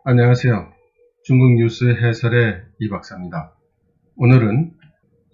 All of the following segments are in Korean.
안녕하세요. 중국 뉴스 해설의 이 박사입니다. 오늘은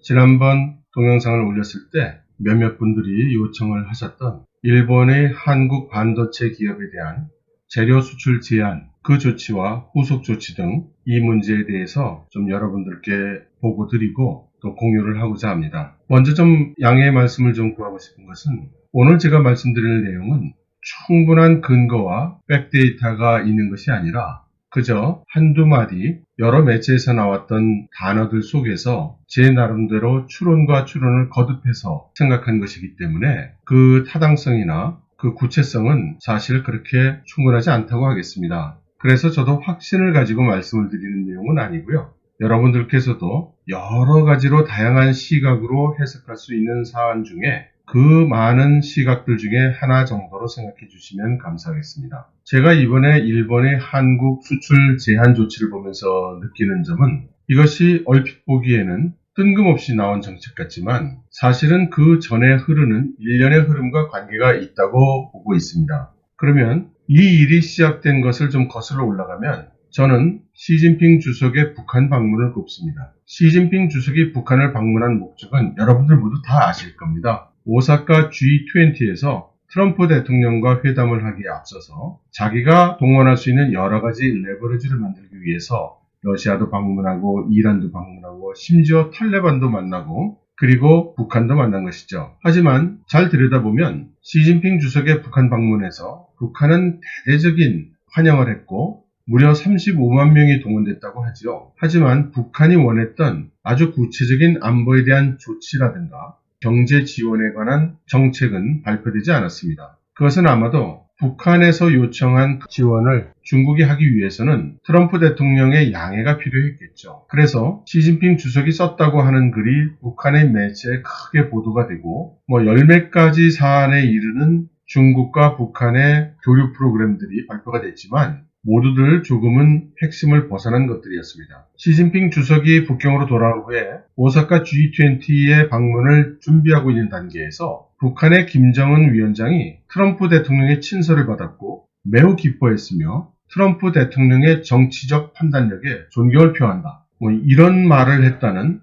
지난번 동영상을 올렸을 때 몇몇 분들이 요청을 하셨던 일본의 한국 반도체 기업에 대한 재료 수출 제한, 그 조치와 후속 조치 등 이 문제에 대해서 좀 여러분들께 보고 드리고 또 공유를 하고자 합니다. 먼저 좀 양해의 말씀을 좀 구하고 싶은 것은 오늘 제가 말씀드릴 내용은 충분한 근거와 백데이터가 있는 것이 아니라 그저 한두 마디 여러 매체에서 나왔던 단어들 속에서 제 나름대로 추론과 추론을 거듭해서 생각한 것이기 때문에 그 타당성이나 그 구체성은 사실 그렇게 충분하지 않다고 하겠습니다. 그래서 저도 확신을 가지고 말씀을 드리는 내용은 아니고요. 여러분들께서도 여러 가지로 다양한 시각으로 해석할 수 있는 사안 중에 그 많은 시각들 중에 하나 정도로 생각해 주시면 감사하겠습니다. 제가 이번에 일본의 한국 수출 제한 조치를 보면서 느끼는 점은 이것이 얼핏 보기에는 뜬금없이 나온 정책 같지만 사실은 그 전에 흐르는 일련의 흐름과 관계가 있다고 보고 있습니다. 그러면 이 일이 시작된 것을 좀 거슬러 올라가면 저는 시진핑 주석의 북한 방문을 꼽습니다. 시진핑 주석이 북한을 방문한 목적은 여러분들 모두 다 아실 겁니다. 오사카 G20에서 트럼프 대통령과 회담을 하기에 앞서서 자기가 동원할 수 있는 여러 가지 레버리지를 만들기 위해서 러시아도 방문하고 이란도 방문하고 심지어 탈레반도 만나고 그리고 북한도 만난 것이죠. 하지만 잘 들여다보면 시진핑 주석의 북한 방문에서 북한은 대대적인 환영을 했고 무려 35만 명이 동원됐다고 하죠. 하지만 북한이 원했던 아주 구체적인 안보에 대한 조치라든가 경제 지원에 관한 정책은 발표되지 않았습니다. 그것은 아마도 북한에서 요청한 지원을 중국이 하기 위해서는 트럼프 대통령의 양해가 필요했겠죠. 그래서 시진핑 주석이 썼다고 하는 글이 북한의 매체에 크게 보도가 되고 열몇 가지 사안에 이르는 중국과 북한의 교류 프로그램들이 발표가 됐지만 모두들 조금은 핵심을 벗어난 것들이었습니다. 시진핑 주석이 북경으로 돌아온 후에 오사카 G20의 방문을 준비하고 있는 단계에서 북한의 김정은 위원장이 트럼프 대통령의 친서를 받았고 매우 기뻐했으며 트럼프 대통령의 정치적 판단력에 존경을 표한다. 이런 말을 했다는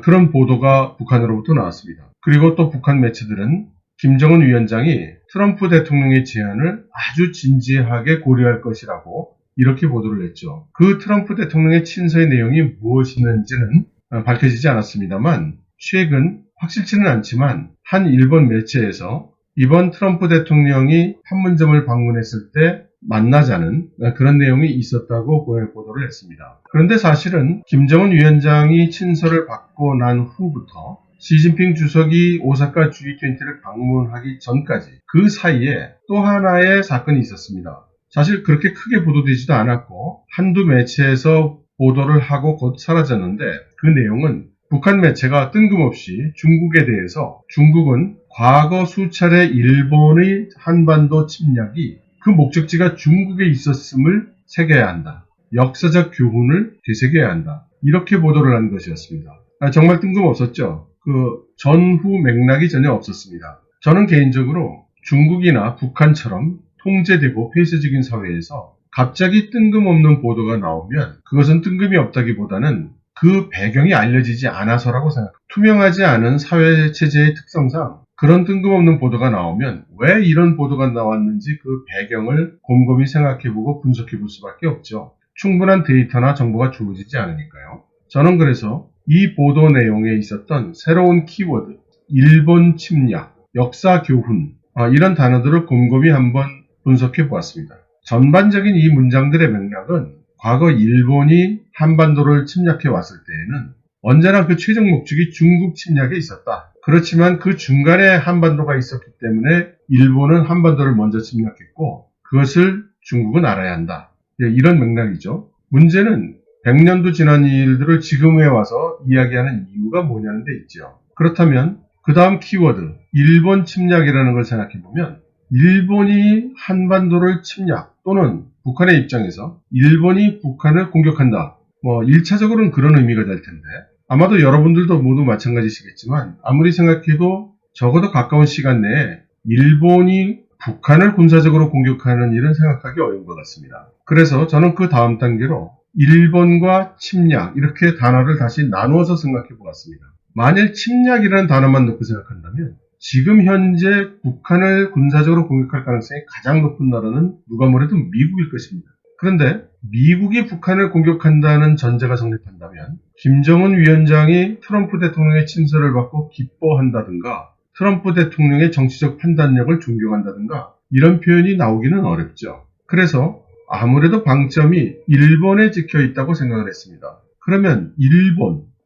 그런 보도가 북한으로부터 나왔습니다. 그리고 또 북한 매체들은 김정은 위원장이 트럼프 대통령의 제안을 아주 진지하게 고려할 것이라고 이렇게 보도를 했죠. 그 트럼프 대통령의 친서의 내용이 무엇이었는지는 밝혀지지 않았습니다만 최근 확실치는 않지만 한 일본 매체에서 이번 트럼프 대통령이 판문점을 방문했을 때 만나자는 그런 내용이 있었다고 보도를 했습니다. 그런데 사실은 김정은 위원장이 친서를 받고 난 후부터 시진핑 주석이 오사카 G20를 방문하기 전까지 그 사이에 또 하나의 사건이 있었습니다. 사실 그렇게 크게 보도되지도 않았고 한두 매체에서 보도를 하고 곧 사라졌는데 그 내용은 북한 매체가 뜬금없이 중국에 대해서 중국은 과거 수차례 일본의 한반도 침략이 그 목적지가 중국에 있었음을 새겨야 한다. 역사적 교훈을 되새겨야 한다. 이렇게 보도를 한 것이었습니다. 정말 뜬금없었죠. 그 전후 맥락이 전혀 없었습니다. 저는 개인적으로 중국이나 북한처럼 통제되고 폐쇄적인 사회에서 갑자기 뜬금없는 보도가 나오면 그것은 뜬금이 없다기보다는 그 배경이 알려지지 않아서라고 생각합니다. 투명하지 않은 사회체제의 특성상 그런 뜬금없는 보도가 나오면 왜 이런 보도가 나왔는지 그 배경을 곰곰이 생각해보고 분석해볼 수밖에 없죠. 충분한 데이터나 정보가 주어지지 않으니까요. 저는 그래서 이 보도 내용에 있었던 새로운 키워드, 일본 침략, 역사 교훈 이런 단어들을 곰곰이 한번 분석해 보았습니다. 전반적인 이 문장들의 맥락은 과거 일본이 한반도를 침략해 왔을 때에는 언제나 그 최종 목적이 중국 침략에 있었다. 그렇지만 그 중간에 한반도가 있었기 때문에 일본은 한반도를 먼저 침략했고 그것을 중국은 알아야 한다. 이런 맥락이죠. 문제는 100년도 지난 일들을 지금에 와서 이야기하는 이유가 뭐냐는 데 있죠. 그렇다면 그 다음 키워드 일본 침략이라는 걸 생각해보면 일본이 한반도를 침략 또는 북한의 입장에서 일본이 북한을 공격한다. 1차적으로는 그런 의미가 될 텐데 아마도 여러분들도 모두 마찬가지시겠지만 아무리 생각해도 적어도 가까운 시간 내에 일본이 북한을 군사적으로 공격하는 일은 생각하기 어려운 것 같습니다. 그래서 저는 그 다음 단계로 일본과 침략 이렇게 단어를 다시 나누어서 생각해 보았습니다. 만일 침략이라는 단어만 놓고 생각한다면 지금 현재 북한을 군사적으로 공격할 가능성이 가장 높은 나라는 누가 뭐래도 미국일 것입니다. 그런데 미국이 북한을 공격한다는 전제가 성립한다면 김정은 위원장이 트럼프 대통령의 친서를 받고 기뻐한다든가 트럼프 대통령의 정치적 판단력을 존경한다든가 이런 표현이 나오기는 어렵죠. 그래서 아무래도 방점이 일본에 찍혀 있다고 생각을 했습니다. 그러면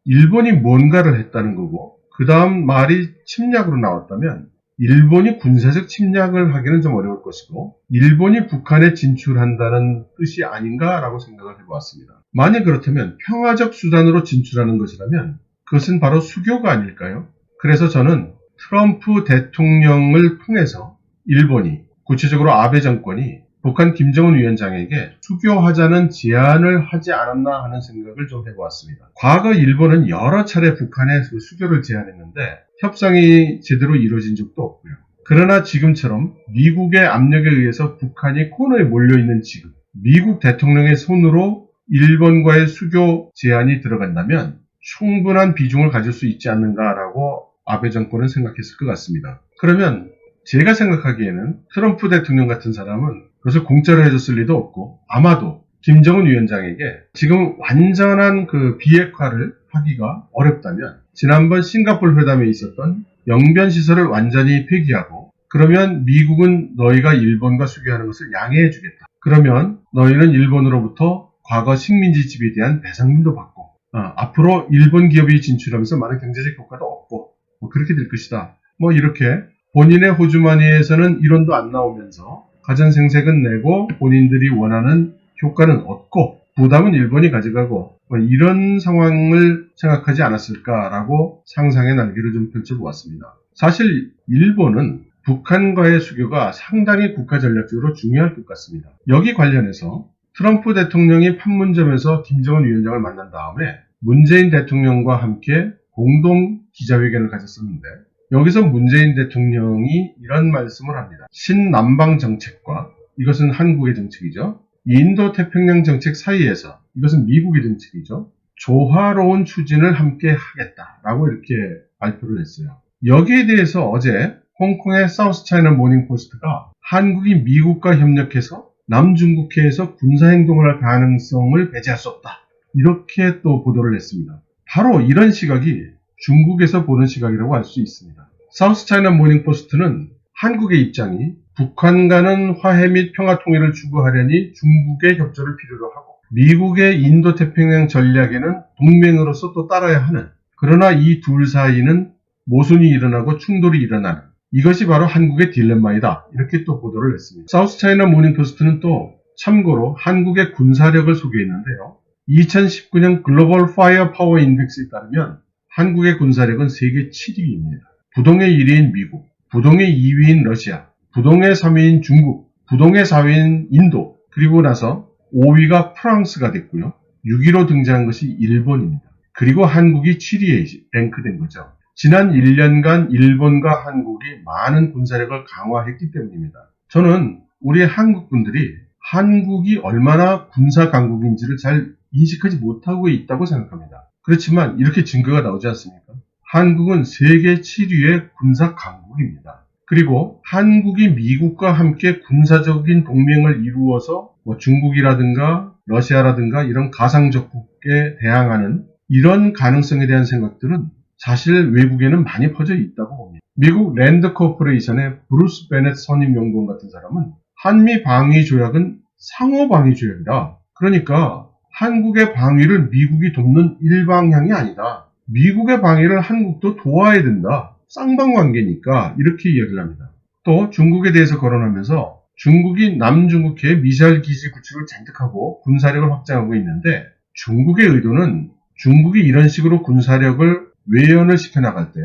일본이 뭔가를 했다는 거고 그 다음 말이 침략으로 나왔다면 일본이 군사적 침략을 하기는 좀 어려울 것이고 일본이 북한에 진출한다는 뜻이 아닌가라고 생각을 해보았습니다. 만약 그렇다면 평화적 수단으로 진출하는 것이라면 그것은 바로 수교가 아닐까요? 그래서 저는 트럼프 대통령을 통해서 일본이, 구체적으로 아베 정권이 북한 김정은 위원장에게 수교하자는 제안을 하지 않았나 하는 생각을 좀 해보았습니다. 과거 일본은 여러 차례 북한에 수교를 제안했는데 협상이 제대로 이루어진 적도 없고요. 그러나 지금처럼 미국의 압력에 의해서 북한이 코너에 몰려있는 지금 미국 대통령의 손으로 일본과의 수교 제안이 들어간다면 충분한 비중을 가질 수 있지 않는가라고 아베 정권은 생각했을 것 같습니다. 그러면 제가 생각하기에는 트럼프 대통령 같은 사람은 그것을 공짜로 해줬을 리도 없고 아마도 김정은 위원장에게 지금 완전한 그 비핵화를 하기가 어렵다면 지난번 싱가포르 회담에 있었던 영변시설을 완전히 폐기하고 그러면 미국은 너희가 일본과 수교하는 것을 양해해 주겠다. 그러면 너희는 일본으로부터 과거 식민지 지배에 대한 배상금도 받고 앞으로 일본 기업이 진출하면서 많은 경제적 효과도 얻고 그렇게 될 것이다. 이렇게 본인의 호주머니에서는 1원도 안 나오면서 가전생색은 내고 본인들이 원하는 효과는 얻고 부담은 일본이 가져가고 이런 상황을 생각하지 않았을까라고 상상의 날개를 좀 펼쳐보았습니다. 사실 일본은 북한과의 수교가 상당히 국가전략적으로 중요할 것 같습니다. 여기 관련해서 트럼프 대통령이 판문점에서 김정은 위원장을 만난 다음에 문재인 대통령과 함께 공동 기자회견을 가졌었는데 여기서 문재인 대통령이 이런 말씀을 합니다. 신남방 정책과 이것은 한국의 정책이죠. 인도태평양 정책 사이에서 이것은 미국의 정책이죠. 조화로운 추진을 함께 하겠다라고 이렇게 발표를 했어요. 여기에 대해서 어제 홍콩의 사우스차이나 모닝포스트가 한국이 미국과 협력해서 남중국해에서 군사행동을 할 가능성을 배제할 수 없다. 이렇게 또 보도를 했습니다. 바로 이런 시각이 중국에서 보는 시각이라고 할 수 있습니다. 사우스차이나 모닝포스트는 한국의 입장이 북한과는 화해 및 평화 통일을 추구하려니 중국의 협조를 필요로 하고 미국의 인도태평양 전략에는 동맹으로서 또 따라야 하는 그러나 이 둘 사이는 모순이 일어나고 충돌이 일어나는 이것이 바로 한국의 딜레마이다. 이렇게 또 보도를 했습니다. 사우스차이나 모닝포스트는 또 참고로 한국의 군사력을 소개했는데요. 2019년 글로벌 파이어 파워 인덱스에 따르면 한국의 군사력은 세계 7위입니다. 부동의 1위인 미국, 부동의 2위인 러시아, 부동의 3위인 중국, 부동의 4위인 인도, 그리고 나서 5위가 프랑스가 됐고요. 6위로 등장한 것이 일본입니다. 그리고 한국이 7위에 랭크된 거죠. 지난 1년간 일본과 한국이 많은 군사력을 강화했기 때문입니다. 저는 우리 한국 분들이 한국이 얼마나 군사 강국인지를 잘 인식하지 못하고 있다고 생각합니다. 그렇지만 이렇게 증거가 나오지 않습니까? 한국은 세계 7위의 군사 강국입니다. 그리고 한국이 미국과 함께 군사적인 동맹을 이루어서 중국이라든가 러시아라든가 이런 가상적국에 대항하는 이런 가능성에 대한 생각들은 사실 외국에는 많이 퍼져 있다고 봅니다. 미국 랜드 코퍼레이션의 브루스 베넷 선임 연구원 같은 사람은 한미 방위 조약은 상호 방위 조약이다. 그러니까 한국의 방위를 미국이 돕는 일방향이 아니다. 미국의 방위를 한국도 도와야 된다. 쌍방관계니까 이렇게 이야기를 합니다. 또 중국에 대해서 거론하면서 중국이 남중국해에 미사일 기지 구축을 잔뜩 하고 군사력을 확장하고 있는데 중국의 의도는 중국이 이런 식으로 군사력을 외연을 시켜나갈 때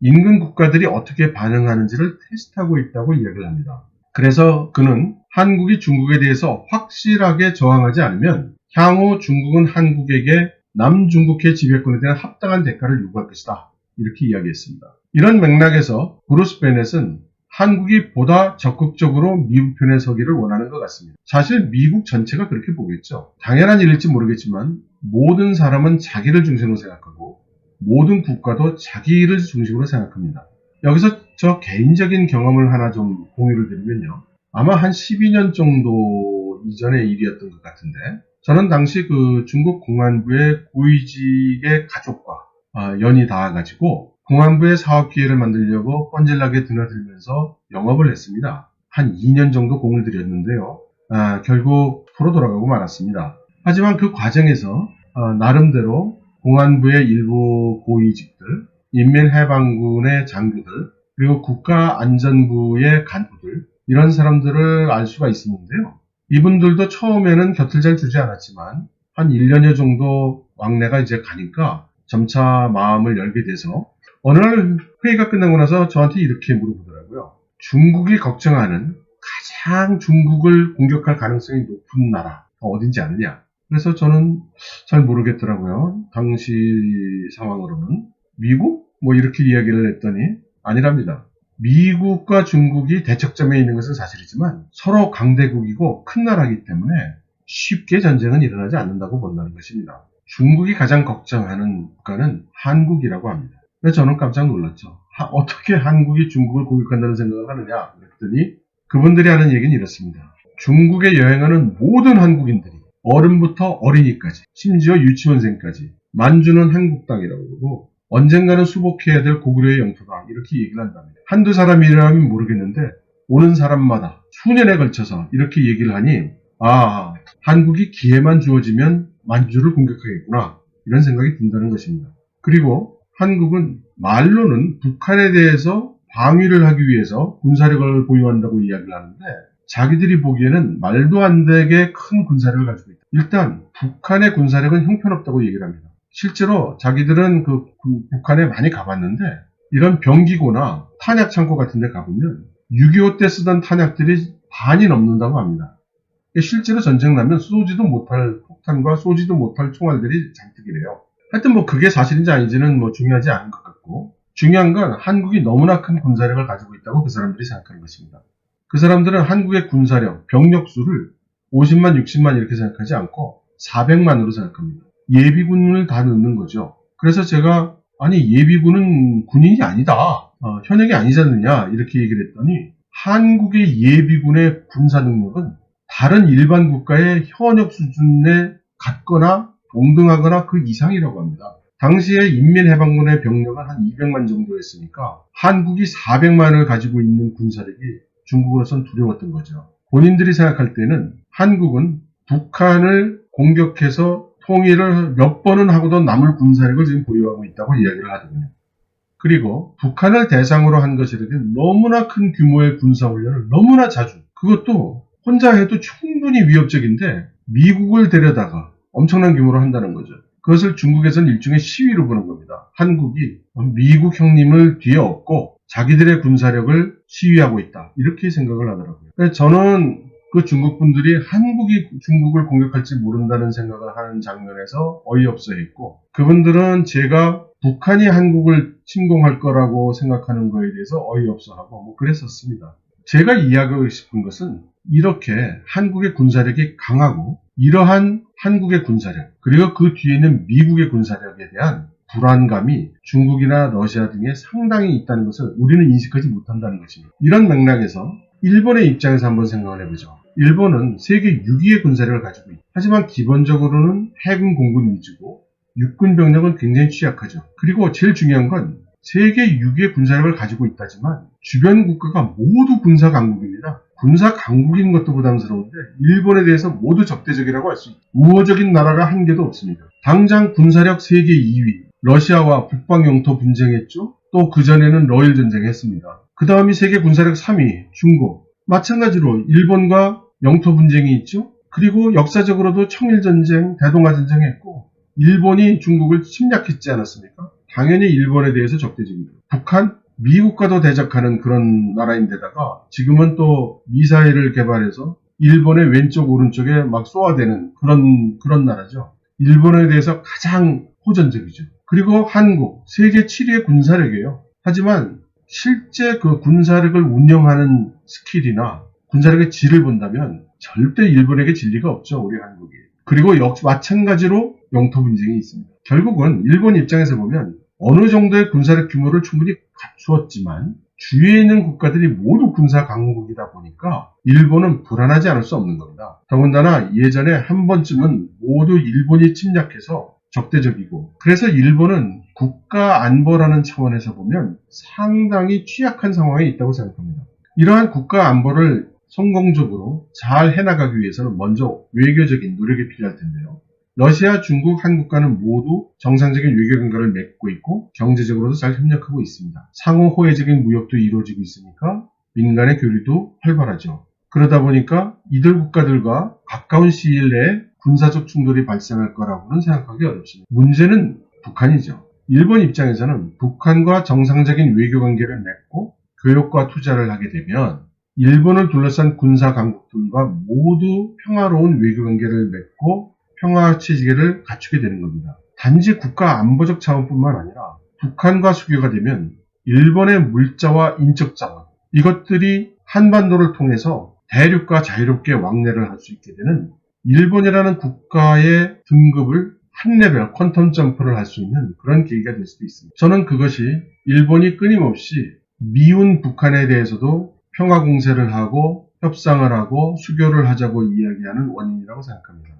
인근 국가들이 어떻게 반응하는지를 테스트하고 있다고 이야기를 합니다. 그래서 그는 한국이 중국에 대해서 확실하게 저항하지 않으면 향후 중국은 한국에게 남중국해 지배권에 대한 합당한 대가를 요구할 것이다. 이렇게 이야기했습니다. 이런 맥락에서 브루스 베넷은 한국이 보다 적극적으로 미국 편에 서기를 원하는 것 같습니다. 사실 미국 전체가 그렇게 보겠죠. 당연한 일일지 모르겠지만 모든 사람은 자기를 중심으로 생각하고 모든 국가도 자기를 중심으로 생각합니다. 여기서 저 개인적인 경험을 하나 좀 공유를 드리면요. 아마 한 12년 정도 이전의 일이었던 것 같은데 저는 당시 그 중국 공안부의 고위직의 가족과 연이 닿아가지고 공안부의 사업 기회를 만들려고 뻔질나게 드나들면서 영업을 했습니다. 한 2년 정도 공을 들였는데요. 결국 프로 돌아가고 말았습니다. 하지만 그 과정에서 나름대로 공안부의 일부 고위직들, 인민해방군의 장교들, 그리고 국가안전부의 간부들 이런 사람들을 알 수가 있었는데요. 이분들도 처음에는 곁을 잘 두지 않았지만 한 1년여 정도 왕래가 이제 가니까 점차 마음을 열게 돼서 어느 날 회의가 끝나고 나서 저한테 이렇게 물어보더라고요. 중국이 걱정하는 가장 중국을 공격할 가능성이 높은 나라 어딘지 아느냐? 그래서 저는 잘 모르겠더라고요. 당시 상황으로는 미국? 뭐 이렇게 이야기를 했더니 아니랍니다. 미국과 중국이 대척점에 있는 것은 사실이지만 서로 강대국이고 큰 나라이기 때문에 쉽게 전쟁은 일어나지 않는다고 본다는 것입니다. 중국이 가장 걱정하는 국가는 한국이라고 합니다. 그래서 저는 깜짝 놀랐죠. 어떻게 한국이 중국을 공격한다는 생각을 하느냐 그랬더니 그분들이 하는 얘기는 이렇습니다. 중국에 여행하는 모든 한국인들이 어른부터 어린이까지 심지어 유치원생까지 만주는 한국 땅이라고 그러고 언젠가는 수복해야 될 고구려의 영토다 이렇게 얘기를 한답니다. 한두 사람이라면 모르겠는데 오는 사람마다 수년에 걸쳐서 이렇게 얘기를 하니 한국이 기회만 주어지면 만주를 공격하겠구나 이런 생각이 든다는 것입니다. 그리고 한국은 말로는 북한에 대해서 방위를 하기 위해서 군사력을 보유한다고 이야기를 하는데 자기들이 보기에는 말도 안 되게 큰 군사력을 가지고 있다. 일단 북한의 군사력은 형편없다고 얘기를 합니다. 실제로 자기들은 그 북한에 많이 가봤는데 이런 병기고나 탄약 창고 같은 데 가보면 6.25 때 쓰던 탄약들이 반이 넘는다고 합니다. 실제로 전쟁 나면 쏘지도 못할 폭탄과 쏘지도 못할 총알들이 잔뜩이래요. 하여튼 뭐 그게 사실인지 아닌지는 뭐 중요하지 않은 것 같고 중요한 건 한국이 너무나 큰 군사력을 가지고 있다고 그 사람들이 생각하는 것입니다. 그 사람들은 한국의 군사력, 병력 수를 50만, 60만 이렇게 생각하지 않고 400만으로 생각합니다. 예비군을 다 넣는 거죠. 그래서 제가 아니 예비군은 군인이 아니다. 현역이 아니지 않느냐 이렇게 얘기를 했더니 한국의 예비군의 군사 능력은 다른 일반 국가의 현역 수준에 같거나 동등하거나 그 이상이라고 합니다. 당시에 인민해방군의 병력은 한 200만 정도였으니까 한국이 400만을 가지고 있는 군사력이 중국으로선 두려웠던 거죠. 본인들이 생각할 때는 한국은 북한을 공격해서 통일을 몇 번은 하고도 남을 군사력을 지금 보유하고 있다고 이야기를 하더군요. 그리고 북한을 대상으로 한 것이라도 너무나 큰 규모의 군사훈련을 너무나 자주 그것도 혼자 해도 충분히 위협적인데 미국을 데려다가 엄청난 규모로 한다는 거죠. 그것을 중국에서는 일종의 시위로 보는 겁니다. 한국이 미국 형님을 뒤에 업고 자기들의 군사력을 시위하고 있다. 이렇게 생각을 하더라고요. 그래서 저는 그 중국 분들이 한국이 중국을 공격할지 모른다는 생각을 하는 장면에서 어이없어 했고 그분들은 제가 북한이 한국을 침공할 거라고 생각하는 거에 대해서 어이없어 하고 뭐 그랬었습니다. 제가 이야기하고 싶은 것은 이렇게 한국의 군사력이 강하고 이러한 한국의 군사력 그리고 그 뒤에는 미국의 군사력에 대한 불안감이 중국이나 러시아 등에 상당히 있다는 것을 우리는 인식하지 못한다는 것입니다. 이런 맥락에서 일본의 입장에서 한번 생각을 해보죠. 일본은 세계 6위의 군사력을 가지고 있다. 하지만 기본적으로는 해군 공군 위주고 육군 병력은 굉장히 취약하죠. 그리고 제일 중요한 건 세계 6위의 군사력을 가지고 있다지만 주변 국가가 모두 군사 강국입니다. 군사 강국인 것도 부담스러운데 일본에 대해서 모두 적대적이라고 할 수 있다. 우호적인 나라가 한 개도 없습니다. 당장 군사력 세계 2위 러시아와 북방 영토 분쟁했죠. 또 그전에는 러일 전쟁했습니다. 그 다음이 세계 군사력 3위 중국. 마찬가지로 일본과 영토 분쟁이 있죠. 그리고 역사적으로도 청일전쟁, 대동아전쟁 했고 일본이 중국을 침략했지 않았습니까? 당연히 일본에 대해서 적대적이죠. 북한, 미국과도 대적하는 그런 나라인데다가 지금은 또 미사일을 개발해서 일본의 왼쪽 오른쪽에 막 쏘아대는 그런 나라죠. 일본에 대해서 가장 호전적이죠. 그리고 한국, 세계 7위의 군사력이에요. 하지만 실제 그 군사력을 운영하는 스킬이나 군사력의 질을 본다면 절대 일본에게 질 리가 없죠, 우리 한국이. 그리고 마찬가지로 영토 분쟁이 있습니다. 결국은 일본 입장에서 보면 어느 정도의 군사력 규모를 충분히 갖추었지만 주위에 있는 국가들이 모두 군사 강국이다 보니까 일본은 불안하지 않을 수 없는 겁니다. 더군다나 예전에 한 번쯤은 모두 일본이 침략해서 적대적이고, 그래서 일본은 국가 안보라는 차원에서 보면 상당히 취약한 상황에 있다고 생각합니다. 이러한 국가 안보를 성공적으로 잘 해나가기 위해서는 먼저 외교적인 노력이 필요할 텐데요. 러시아, 중국, 한국과는 모두 정상적인 외교 관계를 맺고 있고 경제적으로도 잘 협력하고 있습니다. 상호 호혜적인 무역도 이루어지고 있으니까 민간의 교류도 활발하죠. 그러다 보니까 이들 국가들과 가까운 시일 내에 군사적 충돌이 발생할 거라고는 생각하기 어렵습니다. 문제는 북한이죠. 일본 입장에서는 북한과 정상적인 외교 관계를 맺고 교역과 투자를 하게 되면 일본을 둘러싼 군사 강국들과 모두 평화로운 외교 관계를 맺고 평화 체제를 갖추게 되는 겁니다. 단지 국가 안보적 차원뿐만 아니라 북한과 수교가 되면 일본의 물자와 인적 자원, 이것들이 한반도를 통해서 대륙과 자유롭게 왕래를 할 수 있게 되는 일본이라는 국가의 등급을 한 레벨 퀀텀 점프를 할 수 있는 그런 계기가 될 수도 있습니다. 저는 그것이 일본이 끊임없이 미운 북한에 대해서도 평화 공세를 하고 협상을 하고 수교를 하자고 이야기하는 원인이라고 생각합니다.